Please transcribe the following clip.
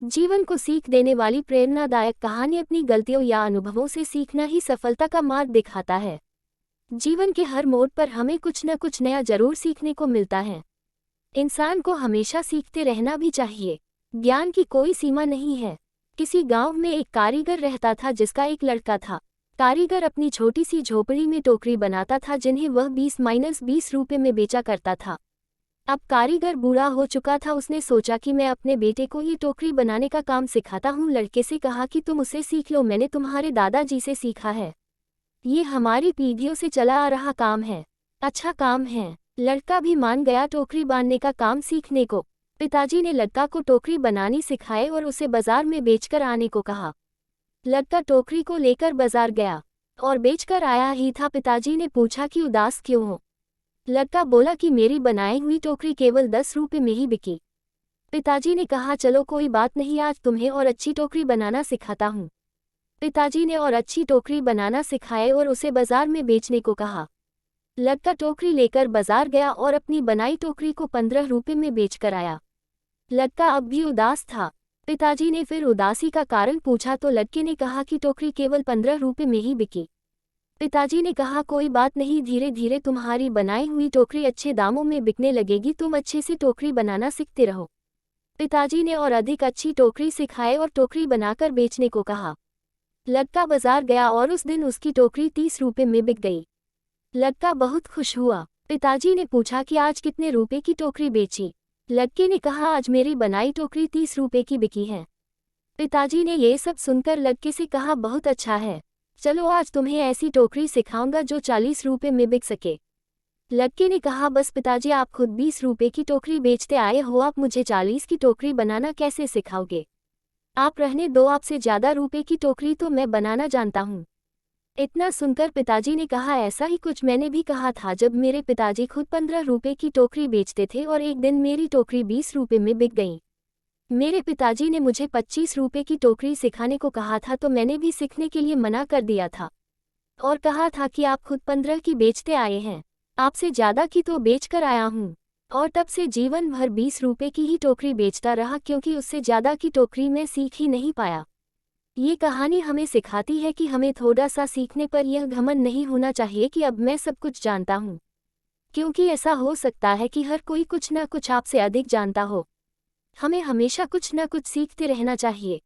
जीवन को सीख देने वाली प्रेरणादायक कहानी अपनी गलतियों या अनुभवों से सीखना ही सफलता का मार्ग दिखाता है। जीवन के हर मोड़ पर हमें कुछ न कुछ नया जरूर सीखने को मिलता है। इंसान को हमेशा सीखते रहना भी चाहिए। ज्ञान की कोई सीमा नहीं है। किसी गांव में एक कारीगर रहता था जिसका एक लड़का था। कारीगर अपनी छोटी सी झोपड़ी में टोकरी बनाता था जिन्हें वह 20-20 रुपए में बेचा करता था। अब कारीगर बूढ़ा हो चुका था। उसने सोचा कि मैं अपने बेटे को ये टोकरी बनाने का काम सिखाता हूँ। लड़के से कहा कि तुम उसे सीख लो, मैंने तुम्हारे दादाजी से सीखा है। ये हमारी पीढ़ियों से चला आ रहा काम है। अच्छा काम है। लड़का भी मान गया टोकरी बांधने का काम सीखने को। पिताजी ने लड़का को टोकरी बनानी सिखाए और उसे बाजार में बेचकर आने को कहा। लड़का टोकरी को लेकर बाजार गया और बेचकर आया ही था। पिताजी ने पूछा कि उदास क्यों हो। लड़का बोला कि मेरी बनाई हुई टोकरी केवल 10 रुपए में ही बिकी। पिताजी ने कहा चलो कोई बात नहीं, आज तुम्हें और अच्छी टोकरी बनाना सिखाता हूँ। पिताजी ने और अच्छी टोकरी बनाना सिखाए और उसे बाजार में बेचने को कहा। लड़का टोकरी लेकर बाजार गया और अपनी बनाई टोकरी को 15 रुपए में बेचकर आया। लड़का अब भी उदास था। पिताजी ने फिर उदासी का कारण पूछा तो लड़के ने कहा कि टोकरी केवल 15 रुपए में ही बिकी। पिताजी ने कहा कोई बात नहीं, धीरे धीरे तुम्हारी बनाई हुई टोकरी अच्छे दामों में बिकने लगेगी, तुम अच्छे से टोकरी बनाना सीखते रहो। पिताजी ने और अधिक अच्छी टोकरी सिखाए और टोकरी बनाकर बेचने को कहा। लड़का बाजार गया और उस दिन उसकी टोकरी 30 रुपए में बिक गई। लड़का बहुत खुश हुआ। पिताजी ने पूछा कि आज कितने रुपए की टोकरी बेची। लड़के ने कहा आज मेरी बनाई टोकरी 30 रुपए की बिकी है। पिताजी ने ये सब सुनकर लड़के से कहा बहुत अच्छा है, चलो आज तुम्हें ऐसी टोकरी सिखाऊंगा जो 40 रुपए में बिक सके। लड़के ने कहा बस पिताजी, आप खुद 20 रुपए की टोकरी बेचते आए हो, आप मुझे 40 की टोकरी बनाना कैसे सिखाओगे? आप रहने दो, आपसे ज़्यादा रुपए की टोकरी तो मैं बनाना जानता हूँ। इतना सुनकर पिताजी ने कहा ऐसा ही कुछ मैंने भी कहा था जब मेरे पिताजी खुद 15 रुपए की टोकरी बेचते थे और एक दिन मेरी टोकरी 20 रुपए में बिक गई। मेरे पिताजी ने मुझे 25 रुपए की टोकरी सिखाने को कहा था तो मैंने भी सीखने के लिए मना कर दिया था और कहा था कि आप खुद 15 की बेचते आए हैं, आपसे ज़्यादा की तो बेच कर आया हूँ। और तब से जीवन भर 20 रुपए की ही टोकरी बेचता रहा क्योंकि उससे ज़्यादा की टोकरी में सीख ही नहीं पाया। ये कहानी हमें सिखाती है कि हमें थोड़ा सा सीखने पर यह घमंड नहीं होना चाहिए कि अब मैं सब कुछ जानता हूँ, क्योंकि ऐसा हो सकता है कि हर कोई कुछ ना कुछ आपसे अधिक जानता हो। हमें हमेशा कुछ ना कुछ सीखते रहना चाहिए।